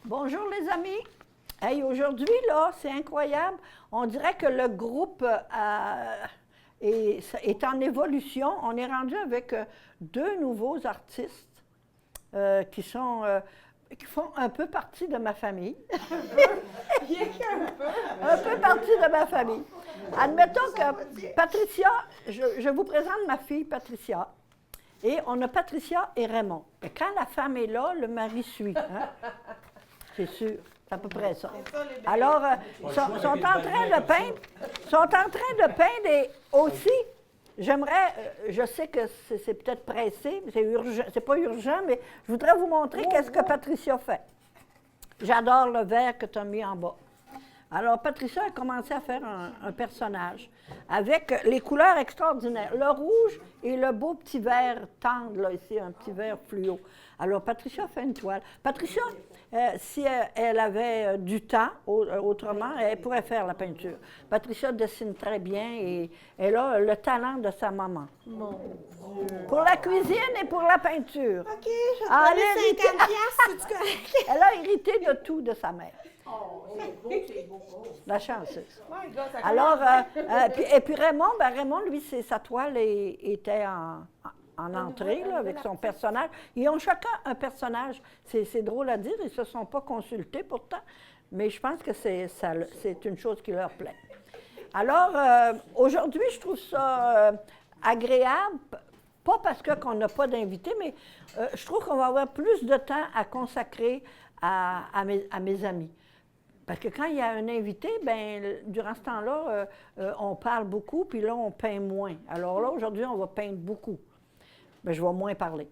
Bonjour les amis. Hey, aujourd'hui, là, c'est incroyable. On dirait que le groupe est en évolution. On est rendu avec deux nouveaux artistes qui font un peu partie de ma famille. Un peu partie de ma famille. Admettons que Patricia, je vous présente ma fille Patricia. Et on a Patricia et Raymond. Et quand la femme est là, le mari suit. Hein? C'est sûr, c'est à peu près ça. Alors, sont en train de peindre et aussi, j'aimerais, je sais que c'est peut-être pressé, c'est urgent, c'est pas urgent, mais je voudrais vous montrer qu'est-ce que Patricia fait. J'adore le vert que tu as mis en bas. Alors, Patricia a commencé à faire un personnage avec les couleurs extraordinaires. Le rouge et le beau petit vert tendre, là, ici, un petit vert fluo. Alors, Patricia fait une toile. Patricia, si elle avait du temps, autrement, elle pourrait faire la peinture. Patricia dessine très bien et elle a le talent de sa maman. Mon Dieu. Pour la cuisine et pour la peinture. OK, je vais te donner 50 piastres, c'est correct? Elle a hérité de tout de sa mère. Oh, c'est beau. La chanceuse. My God, ça Alors, commence et puis Raymond, Raymond, lui, sa toile était en entrée là, avec son personnage. Ils ont chacun un personnage. C'est drôle à dire, ils ne se sont pas consultés pourtant, mais je pense que c'est une chose qui leur plaît. Alors, aujourd'hui, je trouve ça agréable, pas parce qu'on n'a pas d'invités, mais je trouve qu'on va avoir plus de temps à consacrer à mes amis. Parce que quand il y a un invité, bien, durant ce temps-là, on parle beaucoup, puis là, on peint moins. Alors là, aujourd'hui, on va peindre beaucoup. Bien, je vais moins parler.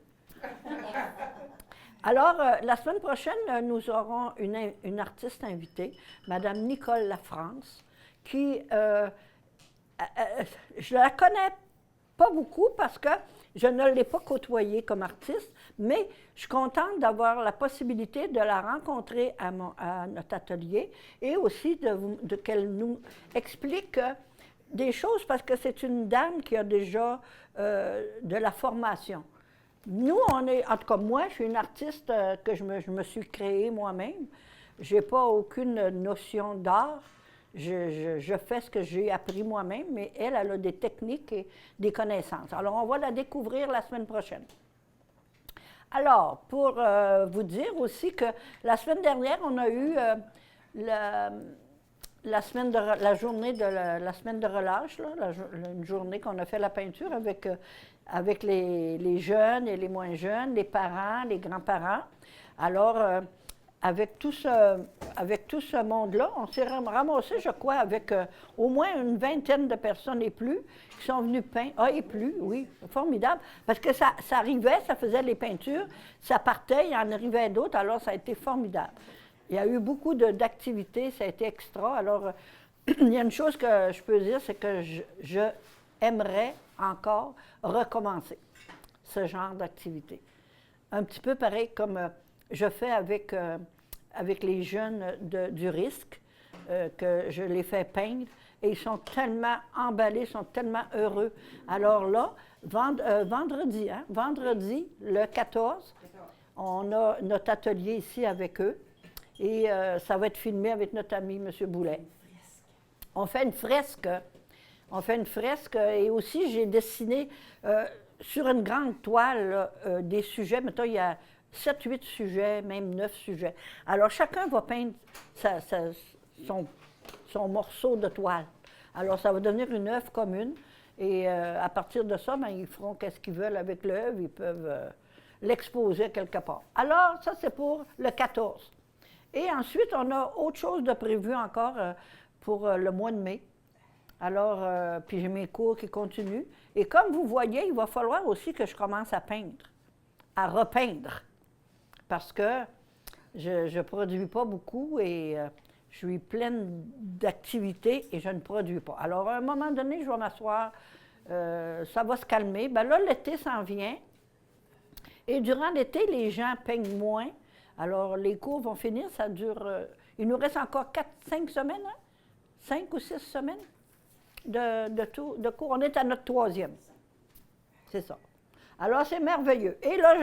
Alors, la semaine prochaine, nous aurons une artiste invitée, Mme Nicole Lafrance, qui, je la connais pas beaucoup parce que je ne l'ai pas côtoyée comme artiste, mais je suis contente d'avoir la possibilité de la rencontrer à notre atelier et aussi qu'elle nous explique des choses parce que c'est une dame qui a déjà de la formation. Nous, en tout cas, moi, je suis une artiste que je me suis créée moi-même. Je n'ai pas aucune notion d'art. Je fais ce que j'ai appris moi-même, mais elle a des techniques et des connaissances. Alors, on va la découvrir la semaine prochaine. Alors, pour vous dire aussi que la semaine dernière, on a eu la journée de la semaine de relâche, là, une journée qu'on a fait la peinture avec les jeunes et les moins jeunes, les parents, les grands-parents. Alors, avec tout ce monde-là, on s'est ramassé, je crois, avec au moins une vingtaine de personnes et plus qui sont venues peindre. Ah, et plus, oui, formidable. Parce que ça arrivait, ça faisait les peintures, ça partait, il y en arrivait d'autres, alors ça a été formidable. Il y a eu beaucoup d'activités, ça a été extra. Alors, il y a une chose que je peux dire, c'est que je aimerais encore recommencer ce genre d'activité. Un petit peu pareil comme je fais avec les jeunes du risque, que je les fais peindre, et ils sont tellement emballés, sont tellement heureux. Alors là, vendredi, le 14, on a notre atelier ici avec eux, et ça va être filmé avec notre ami M. Boulet. On fait une fresque. Et aussi j'ai dessiné sur une grande toile des sujets. Mettons, il y a 7-8 sujets, même 9 sujets. Alors, chacun va peindre son morceau de toile. Alors, ça va devenir une œuvre commune. Et à partir de ça, bien, ils feront qu'est-ce qu'ils veulent avec l'œuvre. Ils peuvent l'exposer quelque part. Alors, ça, c'est pour le 14. Et ensuite, on a autre chose de prévu encore pour le mois de mai. Alors, puis j'ai mes cours qui continuent. Et comme vous voyez, il va falloir aussi que je commence à peindre, à repeindre. Parce que je ne produis pas beaucoup et je suis pleine d'activités et je ne produis pas. Alors, à un moment donné, je vais m'asseoir, ça va se calmer. Bien là, l'été s'en vient. Et durant l'été, les gens peignent moins. Alors, les cours vont finir, ça dure... il nous reste encore 4-5 semaines, hein? 5 ou 6 semaines de cours. On est à notre 3e. C'est ça. Alors, c'est merveilleux. Et là,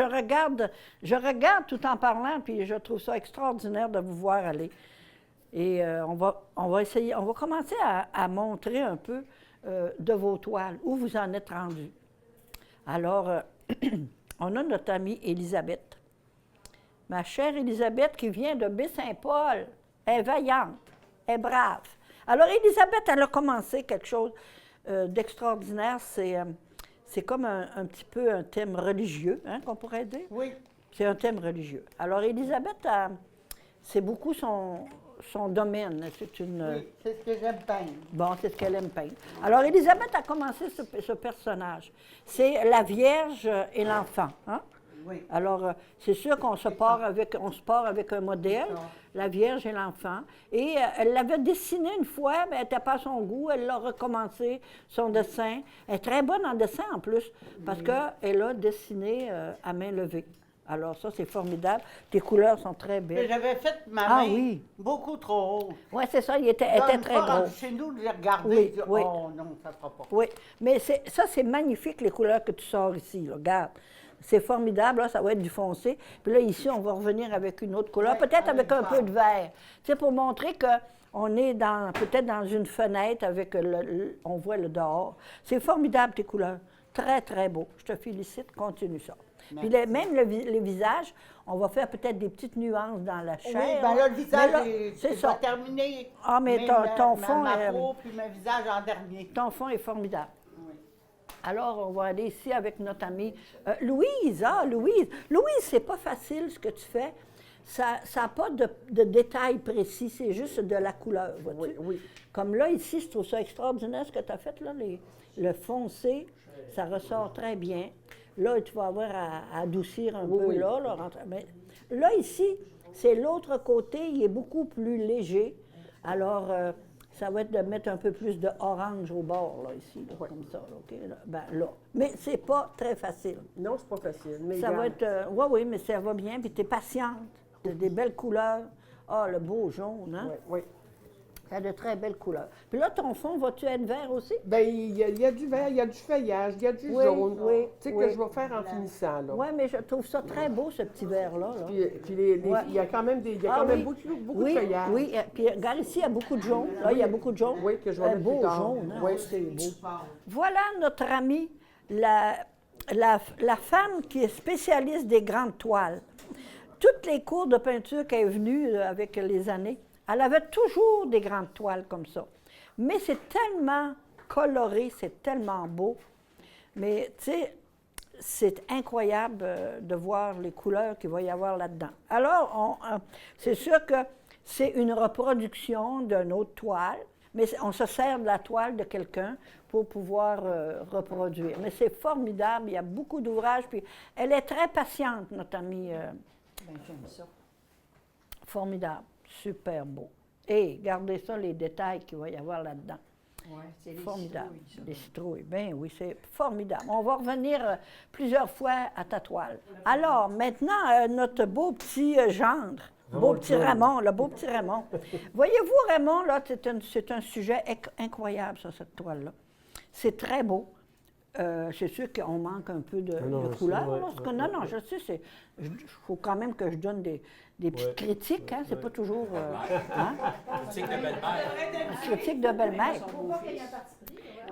je regarde tout en parlant, puis je trouve ça extraordinaire de vous voir aller. Et on va essayer, on va commencer à montrer un peu de vos toiles, où vous en êtes rendus. Alors, on a notre amie Élisabeth. Ma chère Élisabeth qui vient de Baie-Saint-Paul, elle est vaillante, elle est brave. Alors, Élisabeth, elle a commencé quelque chose d'extraordinaire. C'est comme un petit peu un thème religieux, hein, qu'on pourrait dire. Oui. C'est un thème religieux. Alors, Élisabeth, c'est beaucoup son domaine. C'est une... Oui, c'est ce que j'aime peindre. Bon, c'est ce qu'elle aime peindre. Alors, Élisabeth a commencé ce personnage. C'est la Vierge et l'enfant. Hein? Oui. Alors, c'est sûr qu'on se part avec un modèle, la Vierge et l'enfant. Et elle l'avait dessiné une fois, mais elle n'était pas à son goût. Elle l'a recommencé, son dessin. Elle est très bonne en dessin, en plus, parce qu'elle a dessiné à main levée. Alors, ça, c'est formidable. Tes couleurs sont très Mais belles. j'avais fait ma main oui. beaucoup trop haute. Oui, c'est ça, elle était très gros. Chez nous, j'ai regardé Oui, et dit, oui. oh non, ça ne sera pas. Oui, mais ça, c'est magnifique, les couleurs que tu sors ici. Là. Regarde, c'est formidable. Là, ça va être du foncé. Puis là, ici, on va revenir avec une autre couleur, Oui, peut-être avec un vert. peu de vert. Tu sais, pour montrer qu'on est peut-être dans une fenêtre avec on voit le dehors. C'est formidable, tes couleurs. Très, très beau. Je te félicite. Continue ça. Puis même les visages, on va faire peut-être des petites nuances dans la chair. Oui, bien là, le visage, c'est c'est ça. pas terminé. Ah, mais ton fond ma est... peau, puis mon visage en dernier. Ton fond est formidable. Oui. Alors, on va aller ici avec notre amie Louise. Ah, Louise. Louise, c'est pas facile ce que tu fais. Ça n'a pas de détails précis, c'est juste de la couleur, vois-tu? Oui, oui. Comme là, ici, je trouve ça extraordinaire ce que tu as fait, là, le foncé, ça ressort très bien. Là, tu vas avoir à adoucir un peu, oui. là. Mais là, ici, c'est l'autre côté, il est beaucoup plus léger. Alors, ça va être de mettre un peu plus de orange au bord, là, ici, là, comme ça, là, OK? Là, ben, là. Mais c'est pas très facile. Non, c'est pas facile. Mais Ça va regarde. être... oui, mais ça va bien, puis tu es patiente. Tu as des belles couleurs. Ah, le beau jaune, hein? Oui, oui. Ça a de très belles couleurs. Puis là, ton fond, vas-tu être vert aussi? Bien, il y a du vert, il y a du feuillage, il y a du Oui, jaune. oui, Tu sais, oui. que je vais faire en finissant, là. Oui, mais je trouve ça très beau, ce petit vert-là. Là. Puis Ouais. il y a quand même, beaucoup oui, de feuillage. Oui, puis regarde ici, il y a beaucoup de jaune. Là, il y a beaucoup de jaune. Oui, que je vais mettre beau plus tard. jaune, hein? Oui. C'est beau. Voilà notre amie, la femme qui est spécialiste des grandes toiles. Toutes les cours de peinture qu'elle est venue avec les années, elle avait toujours des grandes toiles comme ça. Mais c'est tellement coloré, c'est tellement beau. Mais, tu sais, c'est incroyable de voir les couleurs qu'il va y avoir là-dedans. Alors, c'est sûr que c'est une reproduction d'une autre toile, mais on se sert de la toile de quelqu'un pour pouvoir reproduire. Mais c'est formidable, il y a beaucoup d'ouvrages, puis elle est très patiente, notre amie. Ben, j'aime ça. Formidable, super beau. Et regardez ça, les détails qu'il va y avoir là-dedans. Oui, c'est les Formidable. citrouilles, ça. Les citrouilles, bien oui, c'est formidable. On va revenir plusieurs fois à ta toile. Alors, maintenant, notre beau petit gendre, beau petit Raymond, le beau petit Raymond. Voyez-vous, Raymond, là, c'est un sujet incroyable, ça, cette toile-là. C'est très beau. C'est sûr qu'on manque un peu de couleur. Non, je sais, il faut quand même que je donne des petites critiques, hein, c'est pas toujours... hein? Critique de belle-mère. Critique de belle-mère.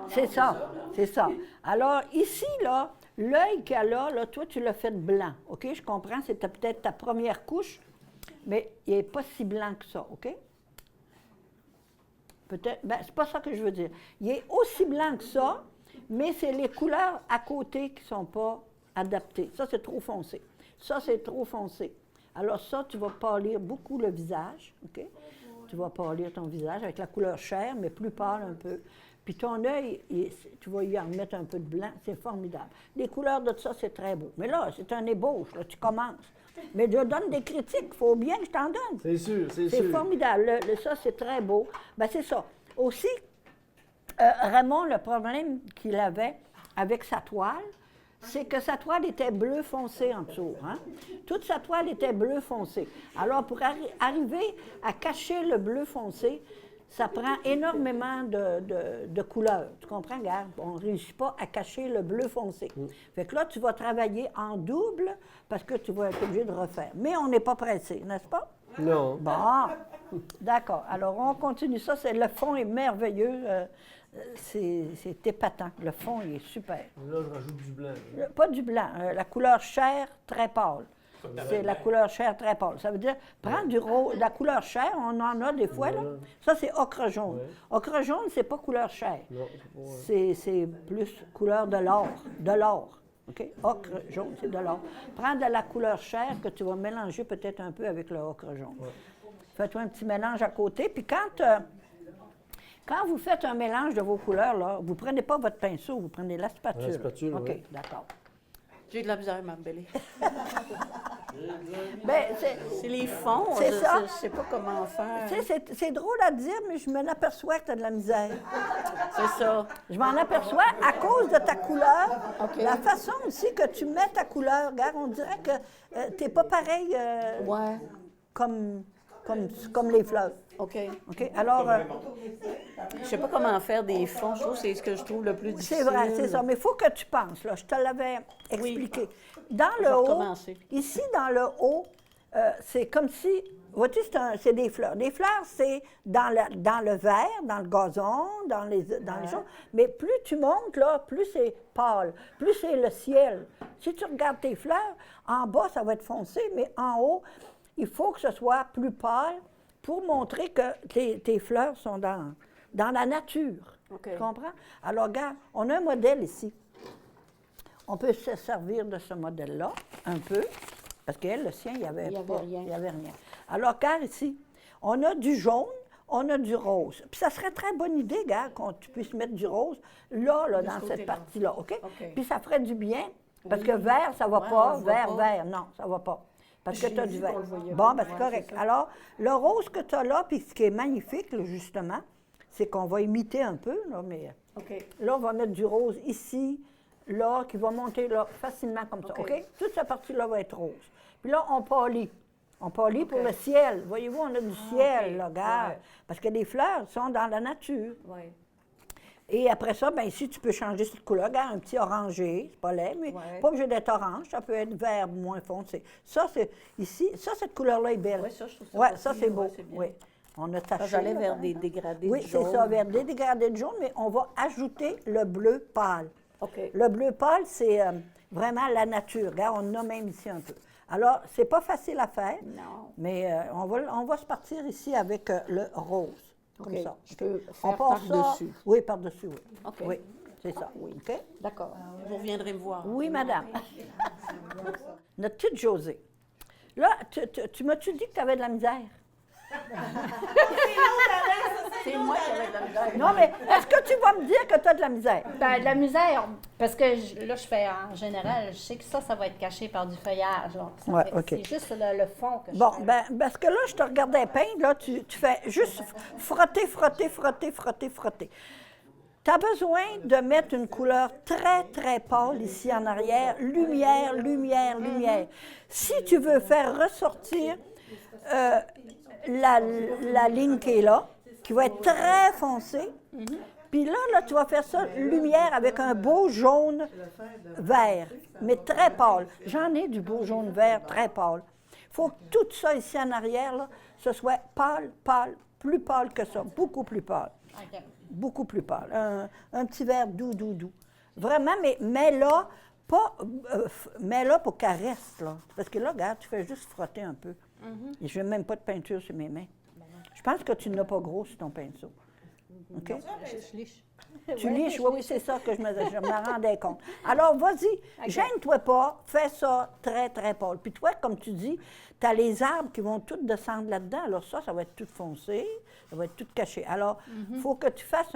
C'est ça, c'est ça. Alors, ici, là, l'œil qu'elle a, là, toi, tu l'as fait blanc, OK? Je comprends, c'était peut-être ta première couche, mais il n'est pas si blanc que ça, OK? Peut-être, ben, c'est pas ça que je veux dire. Il est aussi blanc que ça, mais c'est les couleurs à côté qui ne sont pas adaptées. Ça, c'est trop foncé. Ça, c'est trop foncé. Alors ça, tu vas pâlir beaucoup le visage, OK? Tu vas pâlir ton visage avec la couleur chair, mais plus pâle un peu. Puis ton œil, tu vas y en mettre un peu de blanc, c'est formidable. Les couleurs de ça, c'est très beau. Mais là, c'est un ébauche, là, tu commences. Mais je donne des critiques, il faut bien que je t'en donne. C'est sûr, c'est sûr. C'est formidable. Ça, c'est très beau. Bien, c'est ça. Aussi, Raymond, le problème qu'il avait avec sa toile, c'est que sa toile était bleu foncé en dessous. Hein? Toute sa toile était bleu foncé. Alors, pour arriver à cacher le bleu foncé, ça prend énormément de couleurs. Tu comprends, regarde? On ne réussit pas à cacher le bleu foncé. Fait que là, tu vas travailler en double parce que tu vas être obligé de refaire. Mais on n'est pas pressé, n'est-ce pas? Non. Bon, d'accord. Alors, on continue ça. Le fond est merveilleux. C'est épatant. Le fond, il est super. Là, je rajoute du blanc. Pas du blanc. La couleur chair, très pâle. C'est la couleur chair très pâle. Ça veut dire, prends du rose, la couleur chair, on en a des fois, là. Ça, c'est ocre jaune. Ouais. Ocre jaune, c'est pas couleur chair. Non, C'est plus couleur de l'or. De l'or. OK? Ocre jaune, c'est de l'or. Prends de la couleur chair que tu vas mélanger peut-être un peu avec le ocre jaune. Ouais. Fais-toi un petit mélange à côté. Puis quand vous faites un mélange de vos couleurs, là, vous ne prenez pas votre pinceau, vous prenez la spatule. La spatule, OK, oui. d'accord. J'ai de la misère à m'emballer. Bien, C'est les fonds. C'est ça. Je sais pas comment faire. tu sais, c'est drôle à dire, mais je m'en aperçois que tu as de la misère. C'est ça. Je m'en aperçois à cause de ta couleur. La façon aussi que tu mets ta couleur. Regarde, on dirait que tu n'es pas pareil Ouais. comme les fleurs. OK. OK? Alors, Je sais pas comment faire des fonds. Je trouve que c'est ce que je trouve le plus difficile. c'est vrai, c'est ça. Mais il faut que tu penses, là. Je te l'avais expliqué. Dans Je le vais haut, recommencer. ici, dans le haut, c'est comme si, vois-tu, c'est des fleurs. Des fleurs, c'est dans le vert, dans le gazon, dans les choses. Mais plus tu montes, là, plus c'est pâle, plus c'est le ciel. Si tu regardes tes fleurs, en bas, ça va être foncé, mais en haut, il faut que ce soit plus pâle pour montrer que tes fleurs sont dans la nature. OK. Tu comprends? Alors, regarde, on a un modèle ici. On peut se servir de ce modèle-là, un peu, parce qu'elle, le sien, il n'y avait, Il y avait pas, rien. il y avait rien. Alors, regarde ici, on a du jaune, on a du rose. Puis ça serait très bonne idée, regarde, qu'on tu puisses mettre du rose là dans cette côté-là. partie-là, OK? OK. Puis ça ferait du bien, parce que vert, ça ne va Ouais, pas, on le voit vert, pas. vert, non, ça ne va pas. Parce que J'ai tu as vu du vert. qu'on le voyait Bon, pas. ben c'est Ouais, correct. c'est ça. Alors, le rose que tu as là, puis ce qui est magnifique, là, justement, c'est qu'on va imiter un peu, là, mais OK. là, on va mettre du rose ici, là, qui va monter là, facilement comme ça, OK. OK? Toute cette partie-là va être rose. Puis là, on polit. On polit pour le ciel. Voyez-vous, on a du ciel, OK. là, regarde. Ouais. Parce que les fleurs sont dans la nature. Oui. Et après ça, bien ici, tu peux changer cette couleur. Regarde, un petit orangé, c'est pas laid, mais Ouais. pas obligé d'être orange, ça peut être vert moins foncé. Ça, c'est ici, ça, cette couleur-là est belle. Oui, ça, je trouve ça Ouais, pas ça, pire, c'est beau. ouais, c'est bien. Oui. On a taché. J'allais là, vers par des exemple. dégradés Oui, de c'est jaune. ça, vers des dégradés de jaune, mais on va ajouter le bleu pâle. OK. Le bleu pâle, c'est vraiment la nature. Regarde, on en a même ici un peu. Alors, c'est pas facile à faire, Non. mais on va se partir ici avec le rose, comme OK. ça. Je peux On faire passe ça- par-dessus. Oui, par-dessus, oui. OK. Oui, c'est ça. Oui, OK? D'accord. Vous reviendrez me voir. Oui, madame. Notre petite Josée. Là, tu m'as-tu dit que tu avais de la misère? C'est moi qui avais de la misère. Non, mais est-ce que tu vas me dire que tu as de la misère? Ben, de la misère, parce que là, je fais en général, je sais que ça va être caché par du feuillage. Donc ça Ouais, fait- OK. C'est juste le fond que je Bon, fais. ben, parce que là, je te regardais peindre, là, tu fais juste frotter, frotter, frotter, frotter, frotter. Tu as besoin de mettre une couleur très, très pâle ici en arrière, lumière, lumière, lumière. Si tu veux faire ressortir la ligne qui est là, qui va être très foncée, puis là, tu vas faire ça, lumière avec un beau jaune vert, mais très pâle. J'en ai du beau jaune vert très pâle. Il faut que tout ça ici en arrière, là, ce soit pâle, pâle, plus pâle que ça, beaucoup plus pâle. OK. Beaucoup plus pâle. Un petit vert doux, doux, doux. Vraiment, mais mets-la mets-la pour qu'elle reste, là. Parce que là, regarde, tu fais juste frotter un peu. Et je n'ai même pas de peinture sur mes mains. Je pense que tu n'as pas gros sur ton pinceau. OK? Je liche. Tu liches, oui, c'est ça que je me rendais compte. Alors, vas-y, gêne-toi pas, fais ça très, très pâle. Puis toi, comme tu dis, tu as les arbres qui vont tous descendre là-dedans. Alors ça va être tout foncé, ça va être tout caché. Alors, il faut que tu fasses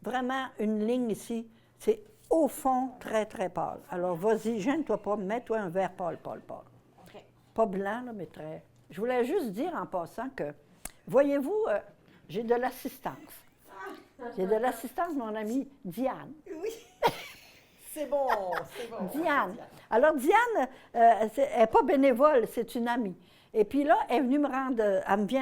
vraiment une ligne ici. C'est au fond très, très pâle. Alors, vas-y, gêne-toi pas, mets-toi un vert pâle, pâle, pâle. OK. Pas blanc, là, mais très... Je voulais juste dire en passant que, voyez-vous, j'ai de l'assistance. J'ai de l'assistance de mon amie Diane. C'est bon, c'est bon. Diane. Alors, Diane, elle n'est pas bénévole, c'est une amie. Et puis là, elle vient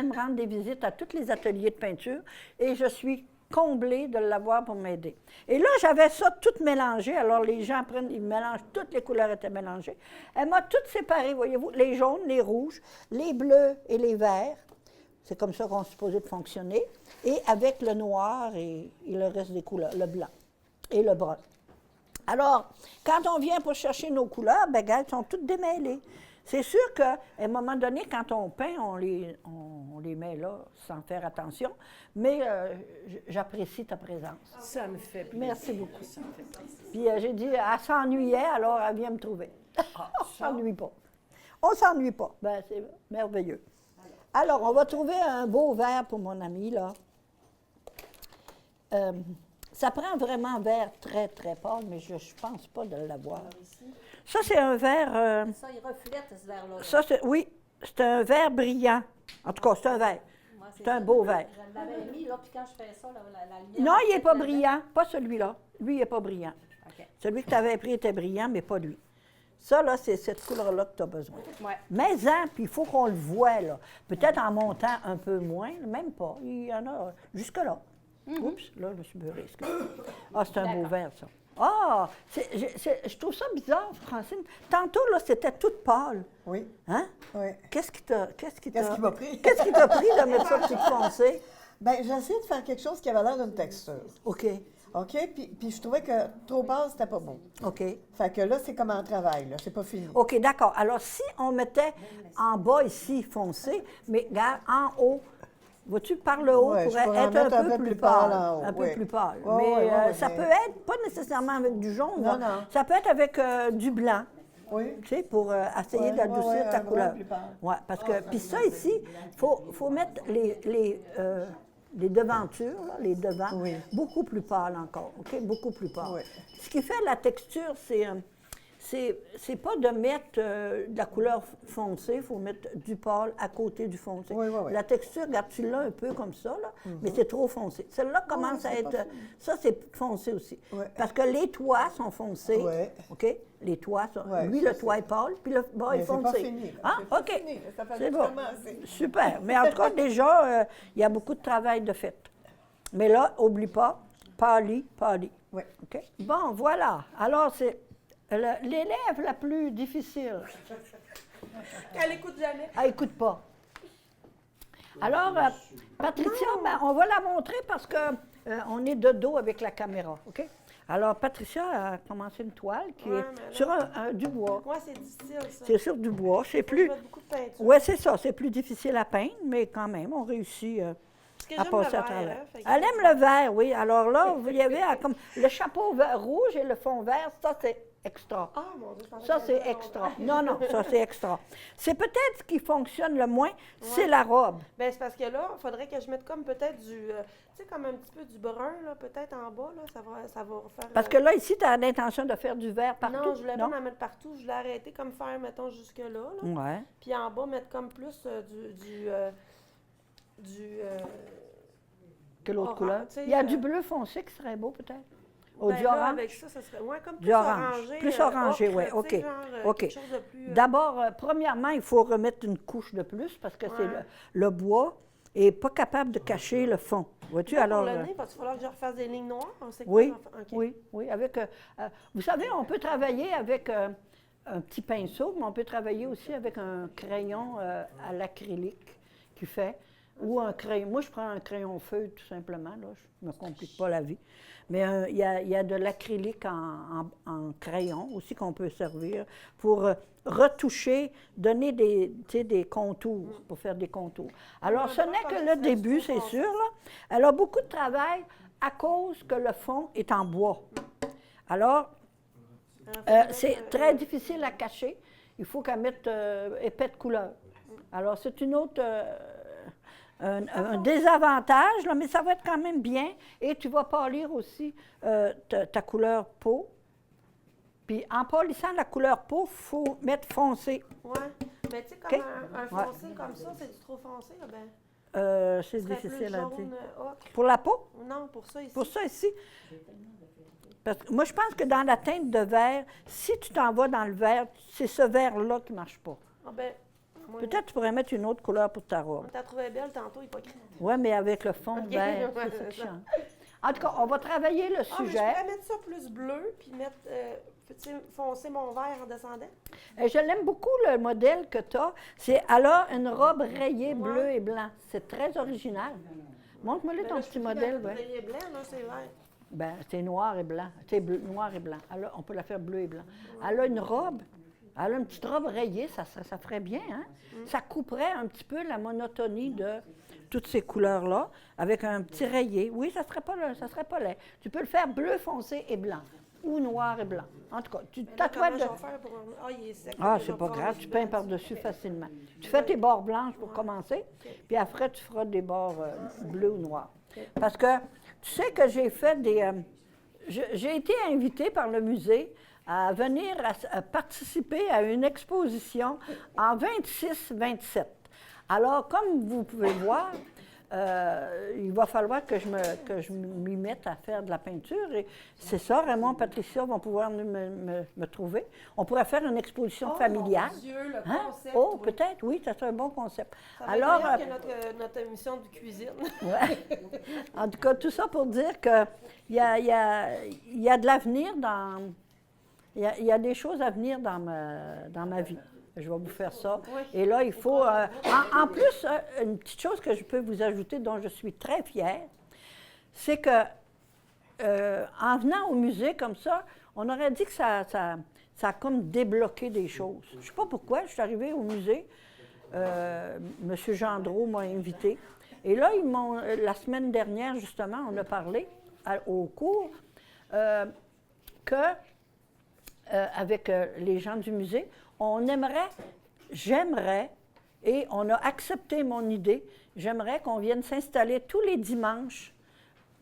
me rendre des visites à tous les ateliers de peinture et je suis comblée de l'avoir pour m'aider. Et là, j'avais ça tout mélangé. Alors, les gens ils mélangent, toutes les couleurs étaient mélangées. Elle m'a toutes séparées, voyez-vous, les jaunes, les rouges, les bleus et les verts. C'est comme ça qu'on est supposé de fonctionner. Et avec le noir et le reste des couleurs, le blanc et le brun. Alors, quand on vient pour chercher nos couleurs, bien, elles sont toutes démêlées. C'est sûr qu'à un moment donné, quand on peint, on les met là sans faire attention, mais j'apprécie ta présence. Ça me fait plaisir. Merci beaucoup. Ça me fait plaisir. Puis j'ai dit, elle s'ennuyait, alors elle vient me trouver. On ne s'ennuie pas. On ne s'ennuie pas. Ben, c'est merveilleux. Alors, on va trouver un beau verre pour mon ami, là. Ça prend vraiment un verre très, très pâle, mais je ne pense pas de l'avoir. Ça, c'est un verre... Ça, il reflète ce verre-là. ça, oui, c'est un verre brillant. En tout cas, c'est un verre. Moi, C'est un beau verre. Je l'avais mis, là, puis quand je fais ça, là, la lumière... Non, il n'est pas reflète le brillant. Pas celui-là. Lui, il n'est pas brillant. OK. Celui que tu avais pris était brillant, mais pas lui. Ça, là, c'est cette couleur-là que tu as besoin. Ouais. Mais-en, puis il faut qu'on le voie, là. Peut-être en montant un peu moins, même pas. Il y en a jusque-là. Oups, là, je me suis beurrée. Ah, c'est un beau verre, ça. Ah! Je trouve ça bizarre, Francine. Tantôt, là, c'était toute pâle. Oui, Hein? oui. Qu'est-ce qui m'a pris? Qu'est-ce qui t'a pris de mettre ça plus foncé? Bien, j'ai essayé de faire quelque chose qui avait l'air d'une texture. OK. OK? Puis je trouvais que trop pâle, c'était pas bon. OK. Fait que là, c'est comme en travail, là. C'est pas fini. OK, d'accord. Alors, si on mettait en bas ici foncé, mais regarde, en haut, vois-tu, par le haut, Ouais, je pourrait pourrais en être mettre un peu plus pâle. en haut, Un peu oui. plus pâle. Ouais, Mais ouais, ouais, ça mais- peut être, pas nécessairement avec du jaune, Non, là. non. Ça peut être avec du blanc, Oui. tu sais, pour essayer Ouais, d'adoucir ouais, ta un brun couleur. plus pâle. Oui, parce que, puis ça ici, il faut mettre les devantures, là, les devants, Oui. beaucoup plus pâles encore, OK? Beaucoup plus pâles. Oui. Ce qui fait la texture, c'est pas de mettre de la couleur foncée, il faut mettre du pâle à côté du foncé. Oui, oui, oui. La texture, regarde, tu l'as un peu comme ça, là, mais c'est trop foncé. Celle-là commence à c'est être... pas Ça, c'est foncé aussi. Oui. Parce que les toits sont foncés, Oui. OK? Les toits sont... Oui, lui, ça, le toit est pâle, puis le bas est Mais c'est foncé. pas fini, là. Ah, C'est pas OK. fini, là. Ça fait C'est bon. vraiment assez. Super. Mais en tout cas, déjà, il y a beaucoup de travail de fait. Mais là, oublie pas, pâli. Oui. OK? Bon, voilà. Alors, c'est l'élève la plus difficile. Elle écoute jamais. Elle n'écoute pas. Alors, Patricia, ben, on va la montrer parce que on est de dos avec la caméra, OK? Alors, Patricia a commencé une toile qui Ouais, est mais là- sur du bois. Moi, c'est difficile, ça. C'est sur du bois. C'est Faut que je plus... mette beaucoup de peinture. Oui, c'est ça. C'est plus difficile à peindre, mais quand même, on réussit Parce que à j'aime passer le à vert, travers. hein, fait que- Elle aime le vert, oui. Alors là, vous y avez comme le chapeau rouge et le fond vert, ça, c'est extra. Ah, mon Dieu, je pensais Ça, que c'est j'avais extra. l'envers. Non, ça, c'est extra. C'est peut-être ce qui fonctionne le moins, c'est la robe. Ben, c'est parce que là, il faudrait que je mette comme peut-être tu sais, comme un petit peu du brun, là, peut-être en bas, là, ça va refaire... Parce que là, ici, tu as l'intention de faire du vert partout. Non, je voulais pas en mettre partout, je voulais arrêter comme faire, mettons, jusque-là, là. Oui. Puis en bas, mettre comme plus Que l'autre orange, couleur. tu sais, Il y a du bleu foncé qui serait beau, peut-être. Ou ben du là, orange. avec ça serait... Ouais, comme Du plus orange. orangé. Plus orangé, ouais, ocre, tu sais, OK. genre, OK. quelque chose de plus... D'abord, premièrement, il faut remettre une couche de plus parce que c'est Ouais. le bois n'est pas capable de cacher le fond. Vois-tu, Pour alors... le nez, il va falloir que je refasse des lignes noires. C'est quoi, Oui, l'enfant? OK. oui. Avec, vous savez, on peut travailler avec un petit pinceau, mais on peut travailler aussi avec un crayon à l'acrylique qui fait, ou un crayon. Moi, je prends un crayon feuille tout simplement, là, je ne me complique pas la vie. Mais il y a de l'acrylique en crayon aussi qu'on peut servir pour retoucher, donner des contours, pour faire des contours. Alors, ce n'est que le début, c'est sûr, là. Elle a beaucoup de travail à cause que le fond est en bois. Alors, c'est très difficile à cacher. Il faut qu'elle mette épais de couleur. Alors, c'est une autre... un désavantage, là, mais ça va être quand même bien. Et tu vas pâlir aussi ta couleur peau. Puis en pâlissant la couleur peau, il faut mettre foncé. Ouais. Mais tu sais, comme OK. un Ouais. foncé comme ça, c'est du trop foncé, là, ben, C'est ce serait difficile plus à jaune, dire. ocre. Pour la peau? Non, pour ça ici. Pour ça ici? Parce que moi, je pense que dans la teinte de vert, si tu t'en vas dans le vert, c'est ce vert-là qui ne marche pas. Ah ben, Moi, Peut-être tu pourrais mettre une autre couleur pour ta robe. on t'a trouvé belle tantôt, hypocrite. Oui, mais avec le fond Ok, vert, ouais, c'est ça qui c'est ça. change. En tout cas, on va travailler le Ah, mais je sujet. pourrais mettre ça plus bleu, puis mettre, peux-tu foncer mon vert en descendant? Je l'aime beaucoup, le modèle que tu as. Elle a une robe rayée bleu et blanc. C'est très original. Montre-moi Mais ton là, je petit peux plus modèle. la Ouais. rayée blanc, là, c'est vert. Ben, c'est noir et blanc. C'est noir et blanc. On peut la faire bleu et blanc. Elle a une robe. Elle a une petite robe rayée, ça ferait bien, hein? Ça couperait un petit peu la monotonie de toutes ces couleurs-là, avec un petit rayé. Oui, ça serait pas laid. Tu peux le faire bleu foncé et blanc, ou noir et blanc. En tout cas, tu Mais là, tatouais comment de... je vais faire pour un... Ah, il est sec. Ah, Je c'est vais pas pouvoir grave, mettre tu du peins blanc par-dessus dessus. facilement. Tu fais tes bords blanches pour commencer, puis après, tu feras des bords bleus ou noirs. Parce que tu sais que j'ai fait des... j'ai été invitée par le musée à venir à participer à une exposition en 26-27. Alors, comme vous pouvez voir, il va falloir que je m'y mette à faire de la peinture. Et c'est ça, Raymond, Patricia vont pouvoir me trouver. On pourrait faire une exposition familiale. Mon Dieu, le Hein? concept. Oh, oui. peut-être, oui, ça serait un bon concept. Ça va Alors, être meilleur que notre émission de cuisine. ouais. En tout cas, tout ça pour dire qu'il y a de l'avenir dans... Il y a des choses à venir dans ma vie. Je vais vous faire ça. Oui. Et là, il faut... en plus, une petite chose que je peux vous ajouter, dont je suis très fière, c'est que en venant au musée comme ça, on aurait dit que ça a comme débloqué des choses. Je ne sais pas pourquoi, je suis arrivée au musée, M. Gendreau m'a invitée. Et là, la semaine dernière, justement, on a parlé au cours avec les gens du musée, j'aimerais, et on a accepté mon idée, j'aimerais qu'on vienne s'installer tous les dimanches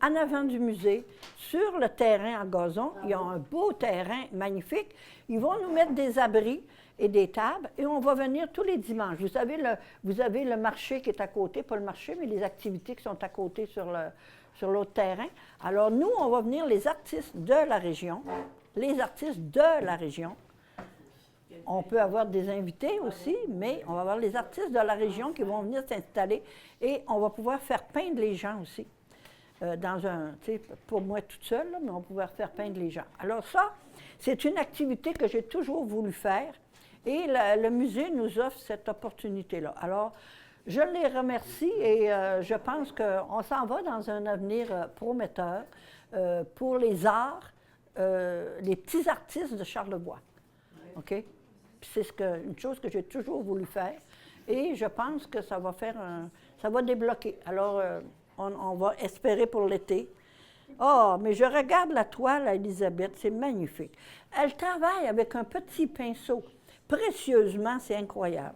en avant du musée, sur le terrain en gazon. Il y a un beau terrain magnifique. Ils vont nous mettre des abris et des tables, et on va venir tous les dimanches. Vous avez le marché qui est à côté, pas le marché, mais les activités qui sont à côté sur l'autre terrain. Alors nous, on va venir, les artistes de la région, On peut avoir des invités aussi, mais on va avoir les artistes de la région qui vont venir s'installer et on va pouvoir faire peindre les gens aussi. Pour moi toute seule, là, mais on va pouvoir faire peindre les gens. Alors ça, c'est une activité que j'ai toujours voulu faire et le musée nous offre cette opportunité-là. Alors, je les remercie et je pense qu'on s'en va dans un avenir prometteur pour les arts, les petits artistes de Charlevoix. OK? Puis c'est une chose que j'ai toujours voulu faire et je pense que ça va ça va débloquer. Alors, on va espérer pour l'été. Oh, mais je regarde la toile à Elisabeth, c'est magnifique. Elle travaille avec un petit pinceau. Précieusement, c'est incroyable.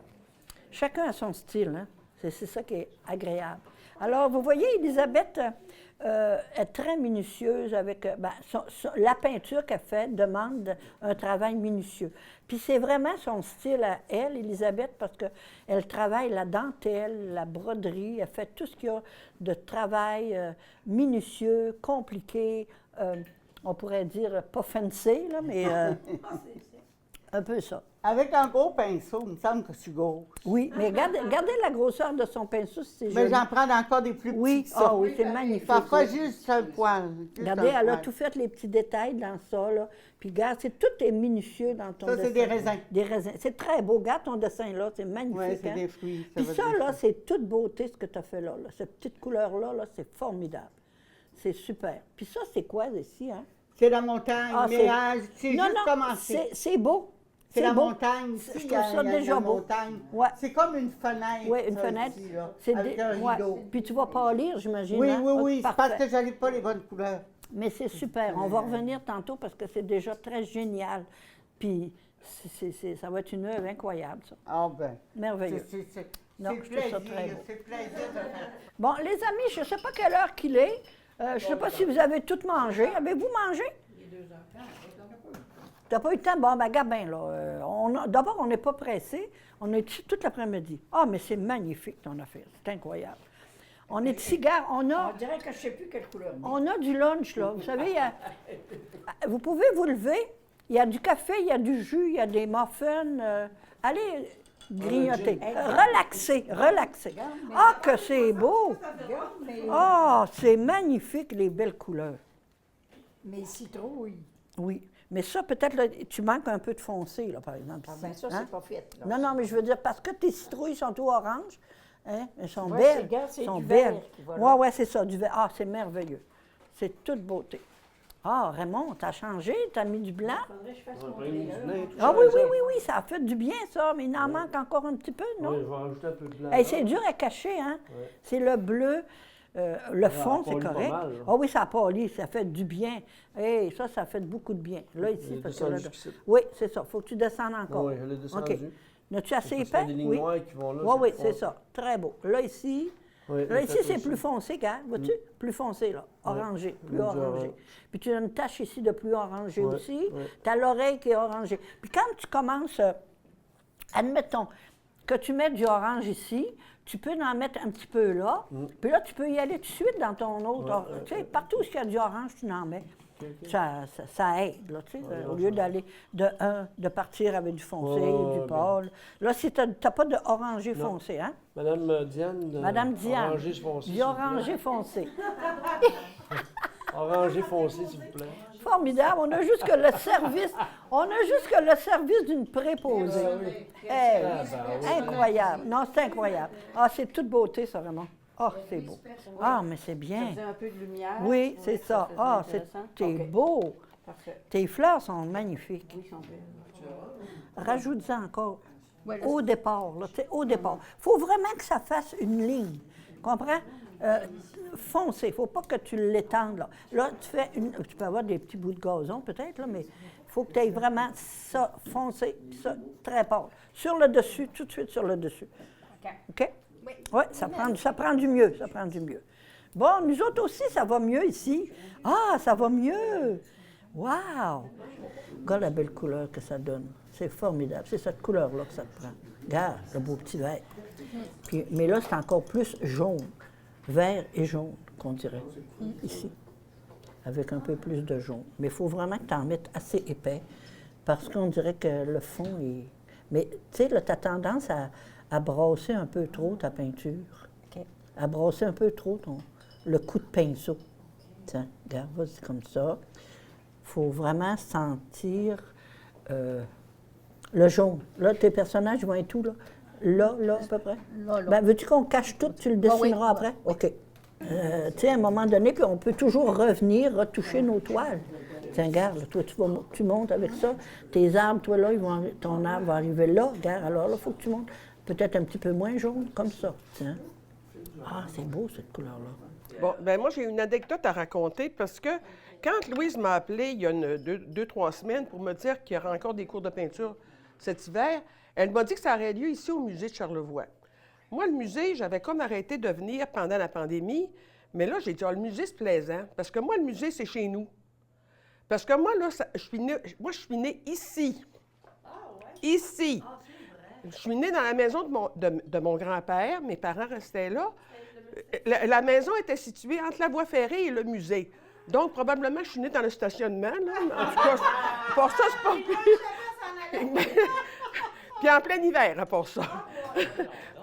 Chacun a son style, hein? C'est ça qui est agréable. Alors, vous voyez, Elisabeth est très minutieuse avec... la peinture qu'elle fait demande un travail minutieux. Puis c'est vraiment son style à elle, Elisabeth, parce qu'elle travaille la dentelle, la broderie, elle fait tout ce qu'il y a de travail minutieux, compliqué, on pourrait dire pas fancy, là, mais un peu ça. Avec un gros pinceau, il me semble que je suis grosse. Oui, mais regardez la grosseur de son pinceau, si c'est Mais joli. j'en prends encore des plus petits. Oui, que ça. oui, c'est magnifique. Parfois, oui. juste un poil. juste Regardez, un elle a poil. tout fait, les petits détails dans ça, là. Puis regarde, tout est minutieux dans ton Ça, dessin. c'est des raisins. Des raisins. C'est très beau. Regarde ton dessin, là, c'est magnifique. Oui, c'est hein? des fruits. Puis veut ça, dire là, c'est toute beauté, ce que tu as fait là. Cette petite couleur-là, là, c'est formidable. C'est super. Puis ça, c'est quoi, ici, hein? C'est la montagne, Ah, mais c'est non, juste non, commencé. c'est beau. C'est la beau. montagne ici. Je il y trouve a- ça il y a déjà la beau. montagne. Ouais. C'est comme une fenêtre. Oui, une ça, fenêtre. ici, là, C'est avec un ouais. rideau. Puis tu vas pâlir, j'imagine. Oui, hein? oui, Ah, oui. C'est parfait. parce que j'avais pas les bonnes couleurs. Mais c'est super. On va revenir tantôt parce que c'est déjà très génial. Puis ça va être une œuvre incroyable, ça. Ah ben. Merveilleux. Non, je trouve ça très beau. C'est plaisir de faire. Bon, les amis, je ne sais pas quelle heure qu'il est. Je ne sais pas si vous avez tout mangé. Avez-vous mangé? Tu n'as pas eu le temps? Bon, ben, gabin, là. D'abord, on n'est pas pressé. On est ici toute l'après-midi. Ah, mais c'est magnifique, ton affaire. C'est incroyable. On est ici, gars, on dirait que je ne sais plus quelle couleur. a du lunch, là. Vous savez, vous pouvez vous lever. Il y a du café, il y a du jus, il y a des muffins. Allez, grignoter. Relaxer, relaxer. Ah, que c'est beau! Ah, c'est magnifique, les belles couleurs. Mes citrouilles. Oui. Mais ça, peut-être, là, tu manques un peu de foncé, là, par exemple. Ah, ici, ben ça, hein? c'est pas fait. Là. Non, non, mais je veux dire, parce que tes citrouilles sont tout orange, hein? Elles sont Ouais, belles. regarde, c'est sont du belles. vert qui va là. Oui, c'est ça, du vert. Ah, c'est merveilleux. C'est toute beauté. Ah, Raymond, t'as changé, t'as mis du blanc? Ah oui, oui, oui, oui, ça a fait du bien, ça, mais il en manque encore un petit peu, non? Oui, je vais rajouter un peu de blanc. Hey, c'est dur à cacher, hein? Ouais. C'est le bleu, le fond, c'est pâlit pas correct. mal, là. Ah oui, ça pâlit, ça fait du bien. Hey, ça fait beaucoup de bien. Là, ici, Il parce que descend là, jusqu'ici. oui, c'est ça. Faut que tu descendes encore. Oui, elle est descendue. OK. As-tu assez Parce qu'il y a épais? des lignes Oui. noires qui vont là. Oui, oui, fond. c'est ça. Très beau. Là, ici, Oui, là, le ici, fait c'est aussi. plus foncé, regarde. Vois-tu? Plus foncé, là. Orangé, plus Du orangé. orange. Puis tu as une tache ici de plus orangé Ouais, aussi. ouais. Tu as l'oreille qui est orangée. Puis quand tu commences, admettons que tu mets du orange ici, tu peux en mettre un petit peu là. Puis là, tu peux y aller tout de suite dans ton autre. Tu sais, partout où il y a du orange, tu en mets. Ça aide, là, tu sais, au lieu d'aller de partir avec du foncé, Ouais, du pâle. Là, si tu n'as pas de orangé Non. foncé, hein? Madame Diane. Madame Diane, Orangé foncé. du s'il vous plaît. orangé foncé. Orangé foncé, s'il vous plaît. Formidable, on a juste que le service d'une préposée. Hey, incroyable. Non, c'est incroyable. Ah, c'est toute beauté, ça, vraiment. Ah, c'est beau. Ah, mais c'est bien. un peu de lumière. Oui, c'est ça. Ah, t'es beau. Parfait. Tes fleurs sont magnifiques. Oui, ils sont belles. Rajoute-en encore. Au départ, là, tu sais, au départ. Il faut vraiment que ça fasse une ligne. Comprends? Foncé. Il ne faut pas que tu l'étendes, là. Là, tu peux avoir des petits bouts de gazon, peut-être, là, mais il faut que tu aies vraiment ça foncé, ça très pâle. Sur le dessus, tout de suite sur le dessus. OK? Oui, ça prend du mieux, ça prend du mieux. Bon, nous autres aussi, ça va mieux ici. Ah, ça va mieux! Wow! Regarde la belle couleur que ça donne. C'est formidable. C'est cette couleur-là que ça te prend. Regarde, le beau petit vert. Puis, mais là, c'est encore plus jaune. Vert et jaune, qu'on dirait, ici. Avec un peu plus de jaune. Mais il faut vraiment que tu en mettes assez épais, parce qu'on dirait que le fond est... Mais, tu sais, là, tu as tendance à brasser un peu trop ta peinture. À brasser un peu trop le coup de pinceau. Tiens, regarde, vas-y comme ça. Il faut vraiment sentir le jaune. Là, tes personnages vont être où, là? Là, à peu près? Là. Ben, veux-tu qu'on cache tout, tu le dessineras après? OK. Tu sais, à un moment donné, puis on peut toujours revenir, retoucher nos toiles. Tiens, regarde, là, toi, tu montes avec ça. Tes arbres, toi, là, ton arbre va arriver là. Regarde, alors là, il faut que tu montes peut-être un petit peu moins jaune, comme ça. Tiens. Ah, c'est beau, cette couleur-là. Bon, ben moi, j'ai une anecdote à raconter parce que quand Louise m'a appelé il y a 2-3 semaines pour me dire qu'il y aura encore des cours de peinture cet hiver, elle m'a dit que ça aurait lieu ici au musée de Charlevoix. Moi, le musée, j'avais comme arrêté de venir pendant la pandémie, mais là, j'ai dit, ah, le musée, c'est plaisant, parce que moi, le musée, c'est chez nous. Parce que moi, là, je suis née ici. Ici. Je suis née dans la maison de mon grand-père, mes parents restaient là. La maison était située entre la voie ferrée et le musée. Donc, probablement, je suis née dans le stationnement, là. En tout cas, pour ça, c'est pas pire. Puis en plein hiver, à part ça.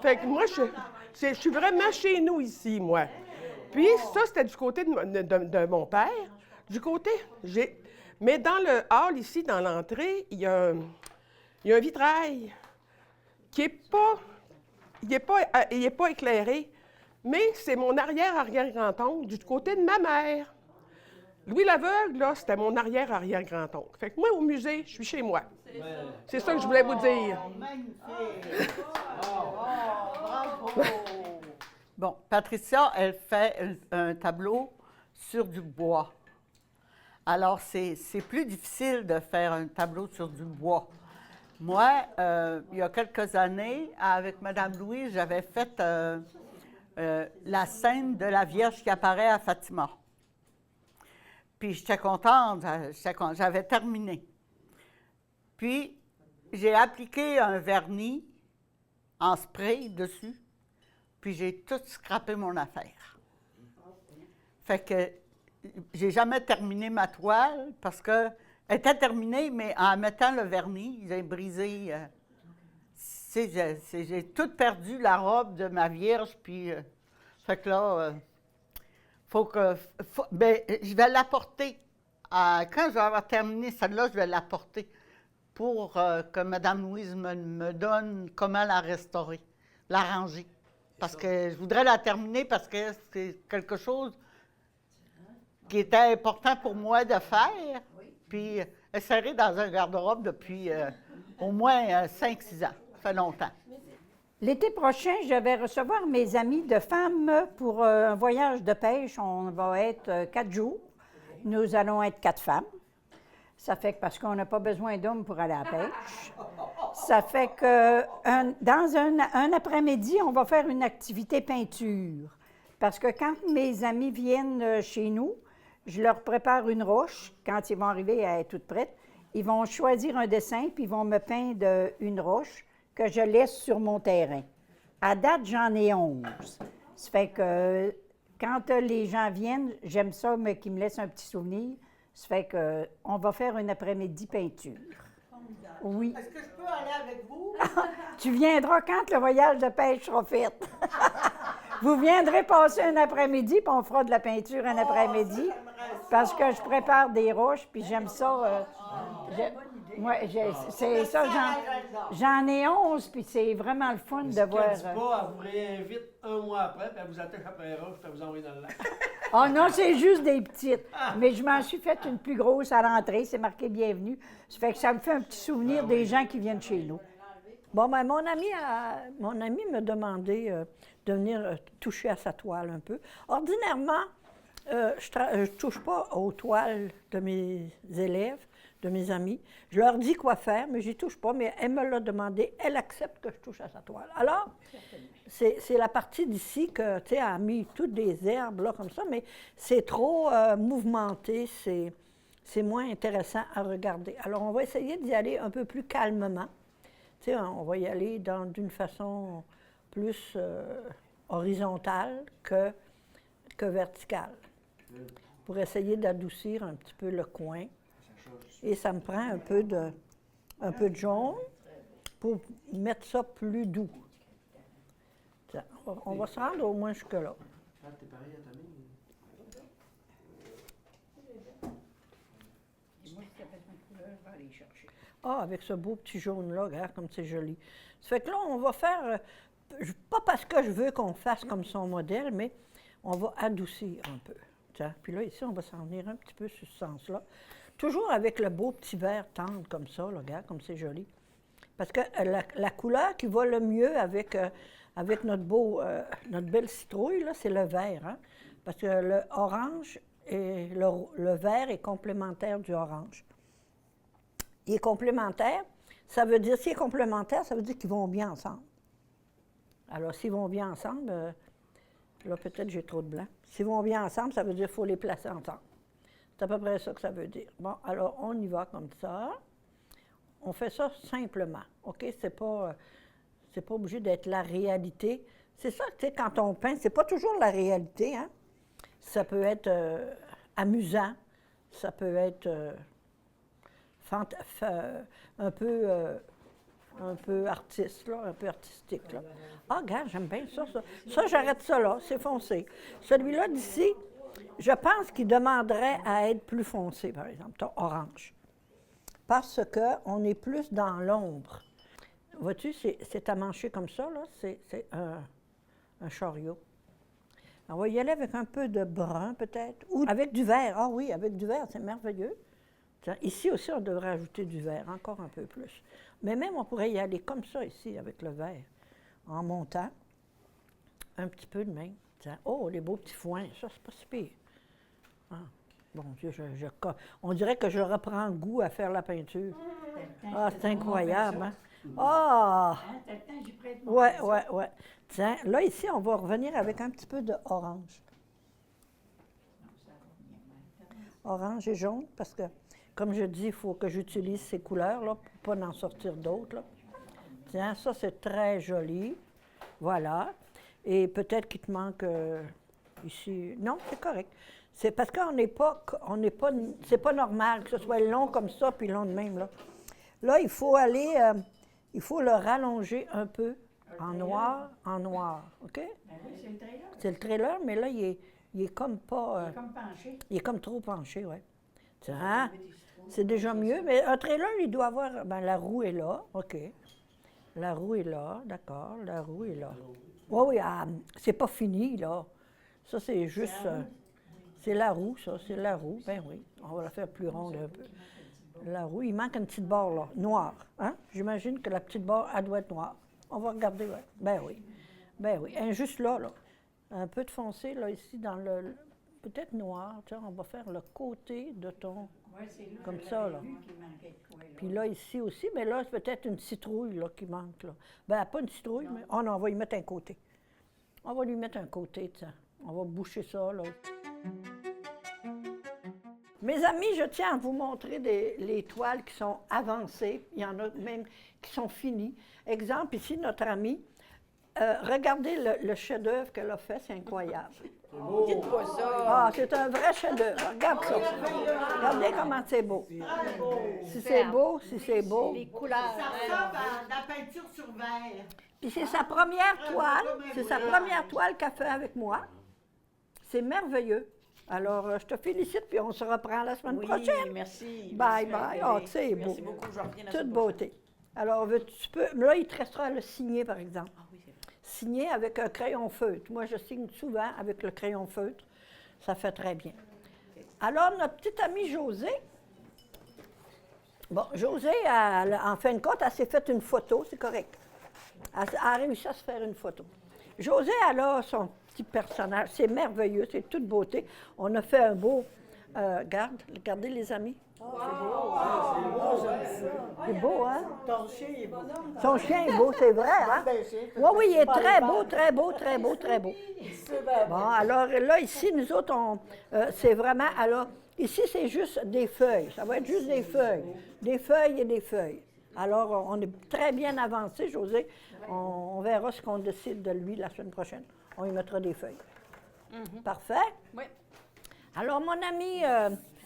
Fait que moi, je suis vraiment chez nous ici, moi. Puis ça, c'était du côté de mon père. Du côté, mais dans le hall, ici, dans l'entrée, il y a un vitrail qui n'est pas éclairé, mais c'est mon arrière-arrière-grand-oncle du côté de ma mère. Louis l'aveugle, là, c'était mon arrière-arrière-grand-oncle. Fait que moi, au musée, je suis chez moi. C'est ça que je voulais vous dire. Magnifique. Bravo. Bon, Patricia, elle fait un tableau sur du bois. Alors, c'est plus difficile de faire un tableau sur du bois. Moi, il y a quelques années, avec Mme Louise, j'avais fait la scène de la Vierge qui apparaît à Fatima. Puis j'étais contente, j'avais terminé. Puis, j'ai appliqué un vernis en spray dessus, puis j'ai tout scrappé mon affaire. Fait que j'ai jamais terminé ma toile parce qu'elle était terminée, mais en mettant le vernis, j'ai brisé. sais, j'ai tout perdu la robe de ma Vierge, puis fait que là, ben, je vais l'apporter. Quand je vais avoir terminé celle-là, je vais l'apporter pour que Mme Louise me donne comment la restaurer, la ranger. Parce que je voudrais la terminer parce que c'est quelque chose qui était important pour moi de faire. Puis elle serrée dans un garde-robe depuis au moins 5-6 ans. Ça fait longtemps. L'été prochain, je vais recevoir mes amis de femmes pour un voyage de pêche. On va être 4 jours. Nous allons être 4 femmes. Ça fait que parce qu'on n'a pas besoin d'hommes pour aller à la pêche. Ça fait que dans un après-midi, on va faire une activité peinture. Parce que quand mes amis viennent chez nous, je leur prépare une roche. Quand ils vont arriver, elle est toute prête. Ils vont choisir un dessin, puis ils vont me peindre une roche que je laisse sur mon terrain. À date, j'en ai 11. Ça fait que quand les gens viennent, j'aime ça, mais qu'ils me laissent un petit souvenir. Ça fait que on va faire un après-midi peinture. Oui. Est-ce que je peux aller avec vous? Tu viendras quand le voyage de pêche sera fait. Vous viendrez passer un après-midi, puis on fera de la peinture un après-midi. Parce que je prépare des roches, puis j'aime ça. C'est ça, j'en ai 11, puis c'est vraiment le fun de voir. Elle vous réinvite un mois après, puis elle vous attache après les roches, puis elle vous envoie dans le lac. Oh non, c'est juste des petites. Mais je m'en suis fait une plus grosse à l'entrée, c'est marqué bienvenue. Ça fait que ça me fait un petit souvenir des gens qui viennent chez nous. Bon, ben, mon ami m'a demandé de venir toucher à sa toile un peu. Ordinairement, je ne touche pas aux toiles de mes élèves, de mes amis. Je leur dis quoi faire, mais je n'y touche pas. Mais elle me l'a demandé, elle accepte que je touche à sa toile. Alors, c'est la partie d'ici que, tu sais, elle a mis toutes des herbes, là, comme ça, mais c'est trop mouvementé, c'est moins intéressant à regarder. Alors, on va essayer d'y aller un peu plus calmement. Tu sais, on va y aller d'une façon plus horizontale que verticale, pour essayer d'adoucir un petit peu le coin. Et ça me prend un peu de jaune pour mettre ça plus doux. Tiens, on va se rendre au moins jusque-là. Ah, avec ce beau petit jaune-là, regarde comme c'est joli. Ça fait que là, on va faire, pas parce que je veux qu'on fasse comme son modèle, mais on va adoucir un peu. Tiens, puis là, ici, on va s'en venir un petit peu sur ce sens-là. Toujours avec le beau petit vert tendre comme ça, là, regarde comme c'est joli. Parce que la couleur qui va le mieux avec notre belle citrouille, là, c'est le vert. Hein? Parce que le orange et le vert est complémentaire du orange. Il est complémentaire, ça veut dire, s'il est complémentaire, ça veut dire qu'ils vont bien ensemble. Alors, s'ils vont bien ensemble, là, peut-être j'ai trop de blanc. S'ils vont bien ensemble, ça veut dire qu'il faut les placer ensemble. C'est à peu près ça que ça veut dire. Bon, alors, on y va comme ça. On fait ça simplement, OK? C'est pas obligé d'être la réalité. C'est ça, tu sais, quand on peint, c'est pas toujours la réalité, hein? Ça peut être amusant, ça peut être un peu artiste, là, un peu artistique, là. Ah, regarde, j'aime bien ça. Ça, j'arrête ça là, c'est foncé. Celui-là d'ici, je pense qu'il demanderait à être plus foncé, par exemple, orange. Parce qu'on est plus dans l'ombre. Vois-tu, c'est amanché comme ça, là, c'est un chariot. On va y aller avec un peu de brun, peut-être, ou avec du vert. Ah oui, avec du vert, c'est merveilleux. Tiens, ici aussi, on devrait ajouter du vert, encore un peu plus. Mais même, on pourrait y aller comme ça, ici, avec le vert, en montant. Un petit peu de même. Tiens, oh, les beaux petits foins, ça, c'est pas si pire. Ah, bon Dieu, on dirait que je reprends goût à faire la peinture. Ah, c'est incroyable, hein? Ah! Ouais. Tiens, là, ici, on va revenir avec un petit peu d'orange. Orange et jaune, parce que, comme je dis, il faut que j'utilise ces couleurs-là pour ne pas en sortir d'autres, là. Tiens, ça, c'est très joli. Voilà. Et peut-être qu'il te manque ici. Non, c'est correct. C'est parce qu'on n'est pas, c'est pas normal que ce soit long comme ça, puis long de même, là. Là, il faut aller il faut le rallonger un peu en noir, OK? C'est le trailer, mais là, il est comme pas... Comme penché. il est comme trop penché, oui. Hein? C'est déjà mieux, mais un trailer, il doit avoir... Ben, la roue est là, OK. La roue est là, d'accord, la roue est là. Oui, oui, c'est pas fini, là. Ça, c'est juste... c'est la roue, ça, c'est la roue. Ben oui, on va la faire plus ronde un peu. La roue, il manque une petite barre, là, noire. Hein? J'imagine que la petite barre, elle doit être noire. On va regarder, ouais. Ben oui. Ben oui. Juste là, là. Un peu de foncé, là, ici, dans le... Peut-être noir. Tiens, on va faire le côté de ton... Comme ça, là. Puis là, ici aussi, mais là, c'est peut-être une citrouille, là, qui manque, là. Ben, pas une citrouille, mais... Oh non, on va y mettre un côté. On va lui mettre un côté, tiens. On va boucher ça, là. Mes amis, je tiens à vous montrer les toiles qui sont avancées. Il y en a même qui sont finies. Exemple, ici, notre amie. Regardez le chef-d'œuvre qu'elle a fait, c'est incroyable. Dites-moi ça. Ah, c'est un vrai chef-d'œuvre. Regarde ça. Regardez comment c'est beau. Si c'est beau, si c'est beau. Les couleurs. Ça ressemble à de la peinture sur verre. Puis c'est sa première toile. C'est sa première toile qu'elle fait avec moi. C'est merveilleux. Alors, je te félicite, puis on se reprend la semaine prochaine. Merci. Bye, bye. Oh, c'est beau. Merci beaucoup, je reviens la Toute semaine beauté. Alors, tu peux... Là, il te restera à le signer, par exemple. Signer avec un crayon feutre. Moi, je signe souvent avec le crayon feutre. Ça fait très bien. Alors, notre petite amie Josée, bon, Josée, en fin de compte, elle s'est faite une photo, c'est correct. Elle a réussi à se faire une photo. Josée, elle a son petit personnage. C'est merveilleux, c'est toute beauté. On a fait un beau... regardez les amis. C'est beau, hein? Ton chien est beau. Son chien est beau, c'est vrai, hein? Oui, oui, il est très beau, très beau, très beau, très beau. Bon, alors là, ici, nous autres, c'est vraiment... Alors, ici, c'est juste des feuilles. Ça va être juste des feuilles. Des feuilles et des feuilles. Alors, on est très bien avancé, José. On verra ce qu'on décide de lui la semaine prochaine. On lui mettra des feuilles. Parfait? Oui. Alors, mon amie,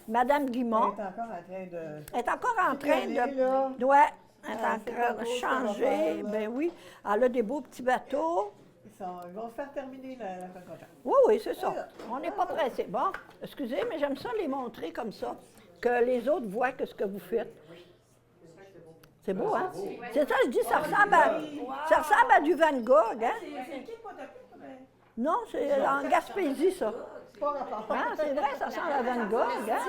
Madame Guimont, Elle est encore en train de... est en train de... Ouais, elle est en train de changer. Ben oui. Elle a des beaux petits bateaux. Ils vont se faire terminer la semaine prochaine. Oui, oui, c'est ça. On n'est pas pressé. Bon, excusez, mais j'aime ça les montrer comme ça, que les autres voient que ce que vous faites. C'est beau, hein? C'est ça, je dis, ça ressemble à du Van Gogh, hein? C'est qui le photographe? Non, c'est en Gaspésie, ça. Hein, c'est vrai, ça ressemble à Van Gogh, hein?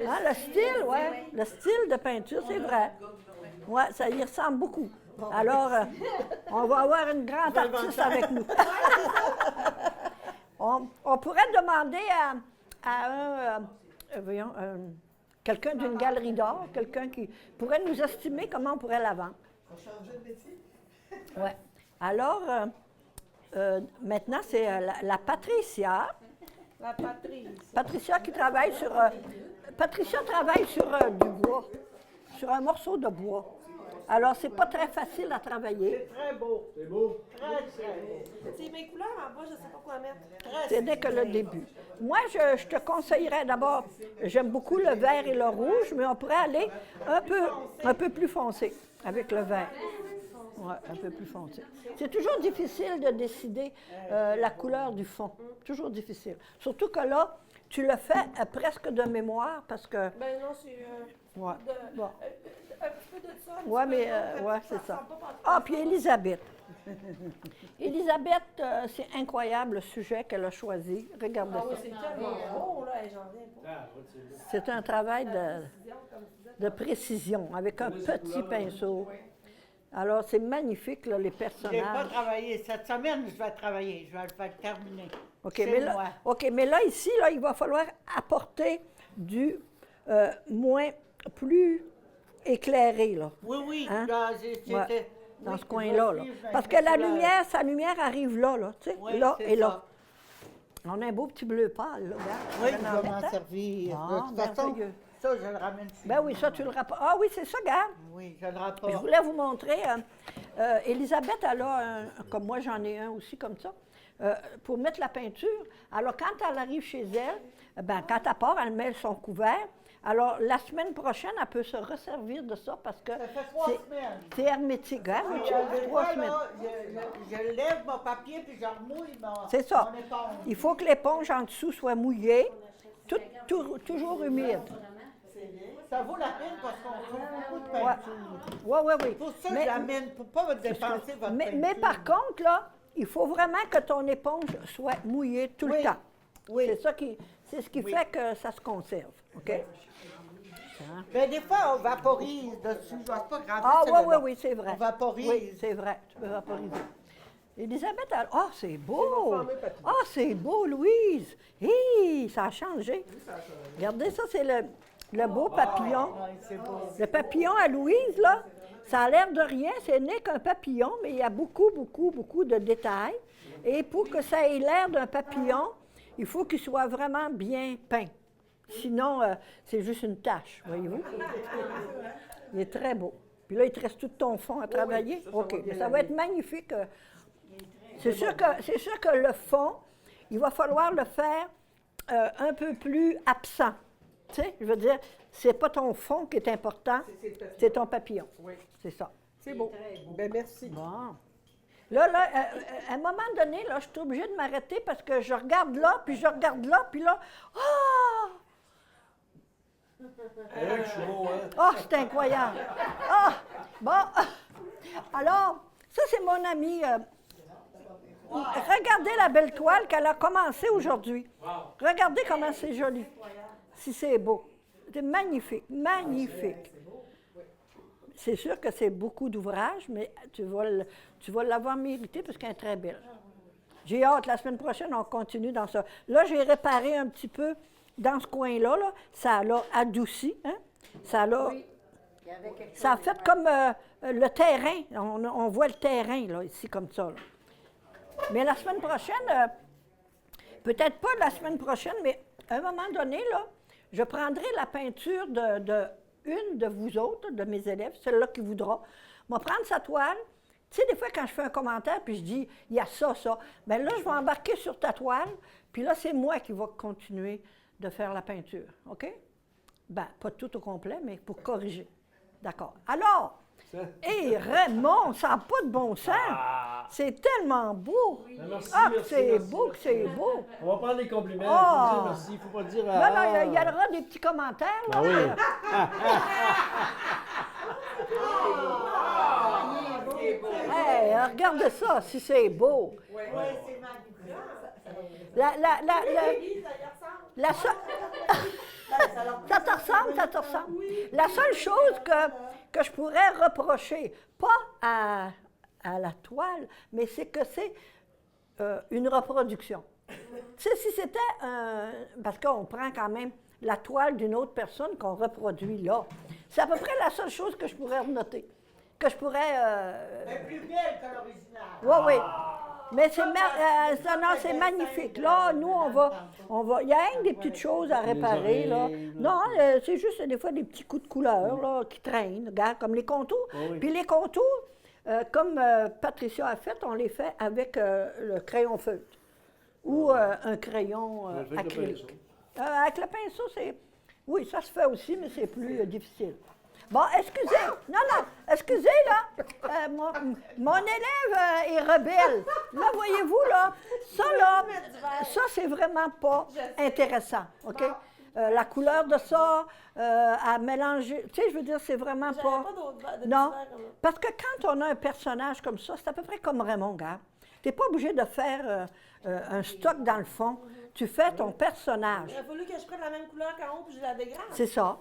Hein, le style, oui. Le style de peinture, c'est vrai. Oui, ça y ressemble beaucoup. Alors, on va avoir une grande artiste avec nous. On pourrait demander à quelqu'un d'une galerie d'art, quelqu'un qui pourrait nous estimer comment on pourrait la vendre. On va changer de métier. Oui. Alors, maintenant, c'est la Patricia. La Patrice. Patricia qui travaille sur... Patricia travaille sur du bois, sur un morceau de bois. Alors, c'est pas très facile à travailler. Très beau. C'est beau. Très, très beau. C'est mes couleurs en bas, je ne sais pas quoi mettre. C'est dès que le début. Moi, je te conseillerais d'abord, j'aime beaucoup le vert et le rouge, mais on pourrait aller un peu plus foncé avec le vert. Oui, un peu plus foncé. C'est toujours difficile de décider la couleur du fond. Toujours difficile. Surtout que là, tu le fais presque de mémoire parce que... Ben non, c'est Ouais. Bon. un petit peu de ça. Oui, mais ouais, c'est ça. Ah, puis Elisabeth. Elisabeth, c'est incroyable le sujet qu'elle a choisi. Regardez Ah oui, ça. c'est tellement beau, là, j'en reviens pas. C'est un travail de précision avec un petit pinceau. Alors, c'est magnifique, là, les Je n'ai pas personnages. travaillé. Cette semaine, je vais travailler. Je vais le faire terminer. OK, C'est mais là, moi. OK, mais là, ici, là, il va falloir apporter du plus éclairé, là. Oui, oui. Hein? Là, c'était... Ouais. Dans oui, ce coin-là. Là. aussi, je vais Parce que mettre la la- lumière, sa lumière arrive là, tu sais, Oui, là c'est et là. ça. On a un beau petit bleu pâle, là. Regarde. Oui, On je en vais met m'en tant. servir. Ah, De toute façon, merveilleux. ça, je le ramène chez Ben oui, ça, tu le rapportes. Ah oui, c'est ça, regarde. Oui, je le rapporte. Je voulais vous montrer. Elisabeth, elle a comme moi, j'en ai un aussi comme ça, pour mettre la peinture. Alors, quand elle arrive chez elle, ben, quand elle part, elle met son couvert. Alors, la semaine prochaine, elle peut se resservir de ça parce que Ça fait 3 c'est semaines. c'est hermétique. Hein, Des vois-tu? 3 fois, semaines. là, je lève mon papier puis je remouille C'est ça. mon éponge. Il faut que l'éponge en dessous soit mouillée, toujours humide. Ça vaut la peine parce qu'on trouve beaucoup de Ouais. peinture. Oui. Pour ça, Mais- je l'amène, pour pas vous dépenser votre Mais peinture. par contre, là, il faut vraiment que ton éponge soit mouillée tout le Oui. temps. Oui. C'est ce qui Oui. fait que ça se conserve. OK? Ben, des fois, on vaporise dessus. C'est pas grave. Ah, c'est oui, le oui, nom. oui, c'est vrai. On vaporise. Oui, c'est vrai. Tu peux vaporiser. Elisabeth, ah, c'est beau! Ah, c'est beau, Louise! Hi, ça a changé. Regardez ça, c'est le beau papillon. C'est beau. Le papillon à Louise, là, ça a l'air de rien, ce n'est qu'un papillon, mais il y a beaucoup de détails. Et pour que ça ait l'air d'un papillon, il faut qu'il soit vraiment bien peint. Sinon, c'est juste une tache, voyez-vous? Il est très beau. Puis là, il te reste tout ton fond à travailler. OK, mais ça va être magnifique. C'est sûr que le fond, il va falloir le faire un peu plus absent. Tu sais, je veux dire, c'est pas ton fond qui est important, c'est ton papillon. Oui. C'est ça. C'est beau. Ben, merci. Bon. Là, à un moment donné, là, je suis obligée de m'arrêter parce que je regarde là, puis je regarde là, puis là, ah! Je suis beau, hein? Ah, c'est incroyable. Ah! Bon. Alors, ça, c'est mon ami. Regardez la belle toile qu'elle a commencé aujourd'hui. Regardez comment c'est joli. Si c'est beau. C'est magnifique, magnifique. C'est sûr que c'est beaucoup d'ouvrage, mais tu vas l'avoir mérité parce qu'elle est très belle. J'ai hâte, la semaine prochaine, on continue dans ça. Là, j'ai réparé un petit peu dans ce coin-là. Là. Ça l'a adouci. Hein? Ça a fait comme le terrain. On voit le terrain, là, ici, comme ça. Là. Mais la semaine prochaine, peut-être pas la semaine prochaine, mais à un moment donné, là, je prendrai la peinture une de vous autres, de mes élèves, celle-là qui voudra. Je vais prendre sa toile. Tu sais, des fois, quand je fais un commentaire, puis je dis, il y a ça, bien là, je vais embarquer sur ta toile, puis là, c'est moi qui vais continuer de faire la peinture, OK? Bien, pas tout au complet, mais pour corriger. D'accord. Alors, hé, Raymond, ça n'a pas de bon sens. C'est tellement beau. Merci, Ah, merci, c'est merci. beau que c'est beau. On va prendre les compliments. Il Ah. faut dire merci. Il ne faut pas dire. Non, il y aura des petits commentaires. Là. Ah oui. Hey, regarde ça, si c'est beau. Oui, c'est magnifique. La seule... ça te ressemble. La seule chose que je pourrais reprocher, pas à la toile, mais c'est que c'est une reproduction. Tu sais, si c'était parce qu'on prend quand même la toile d'une autre personne qu'on reproduit là, c'est à peu près la seule chose que je pourrais noter. Que je pourrais... Mais plus belle que l'original. Oui. Mais c'est magnifique. Là, nous, on va. Il y a rien que des petites choses à réparer, là. oreilles, Non, c'est juste des fois des petits coups de couleur, là, qui traînent, regarde, comme les contours. oui. Puis les contours, comme Patricia a fait, on les fait avec le crayon feutre ou un crayon Avec le acrylique. pinceau. Avec le pinceau, c'est... Oui, ça se fait aussi, mais c'est plus difficile. Bon, excusez, excusez, là, mon élève est rebelle. Là, voyez-vous, là, ça, c'est vraiment pas intéressant, OK? La couleur de ça, à mélanger, tu sais, je veux dire, c'est vraiment pas... Non, parce que quand on a un personnage comme ça, c'est à peu près comme Raymond, gars. Tu n'es pas obligé de faire un stock dans le fond. Tu fais ton personnage. Il a fallu que je prenne la même couleur qu'en haut puis je la dégrade. C'est ça.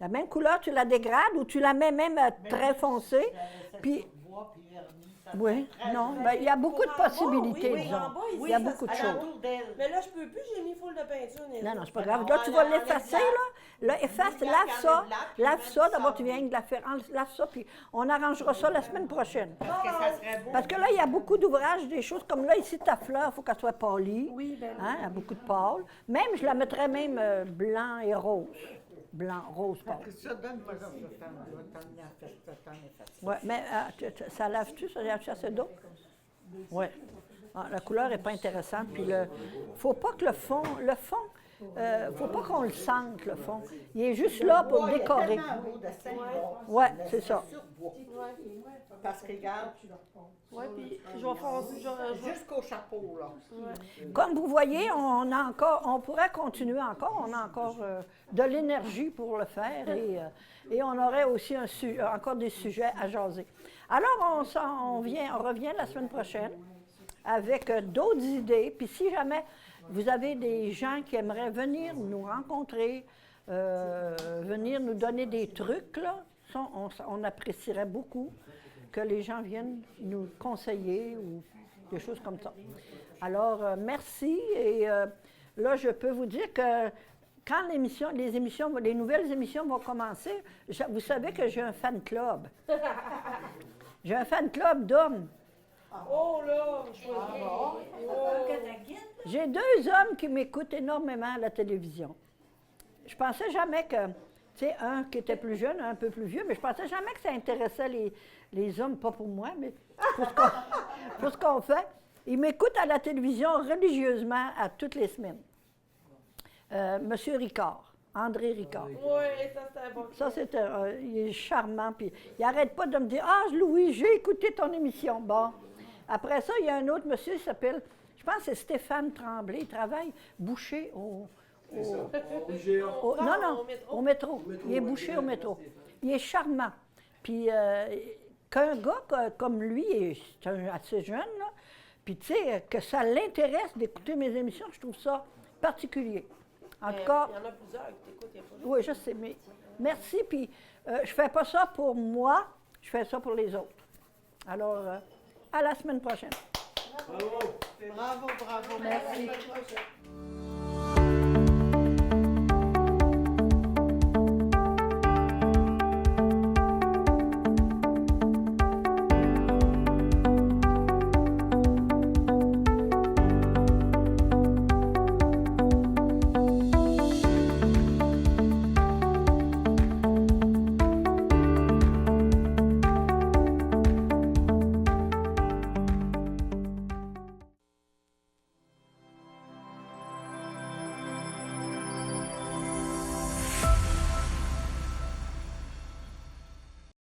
La même couleur, tu la dégrades ou tu la mets même très foncée. Puis, oui, non, ben, il y a beaucoup de possibilités, oui, disons. en bas, ici, Il y a ça beaucoup de se- choses. Mais là, je peux plus, j'ai mis full de peinture. Non, c'est pas grave. Là, tu vas l'effacer, là. Là, efface, lave ça. Lave ça. D'abord, tu viens de la faire. Lave ça, puis on arrangera ça la semaine prochaine. Parce que ça serait beau. Parce que là, il y a beaucoup d'ouvrages, des choses comme là, ici, ta fleur, il faut qu'elle soit pâlie. Oui, ben oui. Hein, il y a beaucoup de pâle. Même, je la mettrais même blanc et rose. Blanc, rose, pâle. Ça donne-moi ça, je vais t'emmener à faire ça, t'en effacer. Oui, mais ça lave-tu? Ça lave-tu assez d'eau? Oui. Ah, la couleur n'est pas intéressante. Puis il ne faut pas que le fond, faut pas qu'on le sente, le fond. Il est juste là pour décorer. Oui, c'est ça. Parce que regarde, Oui, puis je vais faire. jusqu'au chapeau, là. Comme vous voyez, on pourrait continuer encore. On a encore de l'énergie pour le faire et on aurait aussi encore des sujets à jaser. Alors, on revient la semaine prochaine avec d'autres idées. Puis si jamais vous avez des gens qui aimeraient venir nous rencontrer, venir nous donner des trucs, là, ça, on apprécierait beaucoup que les gens viennent nous conseiller ou des choses comme ça. Alors, merci. Et là, je peux vous dire que quand les nouvelles émissions vont commencer, vous savez que j'ai un fan club. J'ai un fan club d'hommes. Oh là! J'ai 2 hommes qui m'écoutent énormément à la télévision. Je pensais jamais que, tu sais, un qui était plus jeune, un peu plus vieux, mais je pensais jamais que ça intéressait les hommes, pas pour moi, mais pour ce qu'on fait. Ils m'écoutent à la télévision religieusement à toutes les semaines. Monsieur Ricard, André Ricard. Oui, ça c'était bon. Ça, il est charmant. Puis il n'arrête pas de me dire « Ah, Louis, j'ai écouté ton émission. » Bon. Après ça, il y a un autre monsieur qui s'appelle, je pense que c'est Stéphane Tremblay. Il travaille boucher au métro. Il est bouché au métro. Il est charmant. Puis qu'un gars comme lui, c'est assez jeune, là, puis tu sais, que ça l'intéresse d'écouter mes émissions, je trouve ça particulier. En tout cas, Il y en a plusieurs qui t'écoutent, il y a pas juste. oui, je sais, mais merci. Puis je fais pas ça pour moi, je fais ça pour les autres. Alors, à la semaine prochaine. Bravo, bravo. Merci. À la semaine prochaine.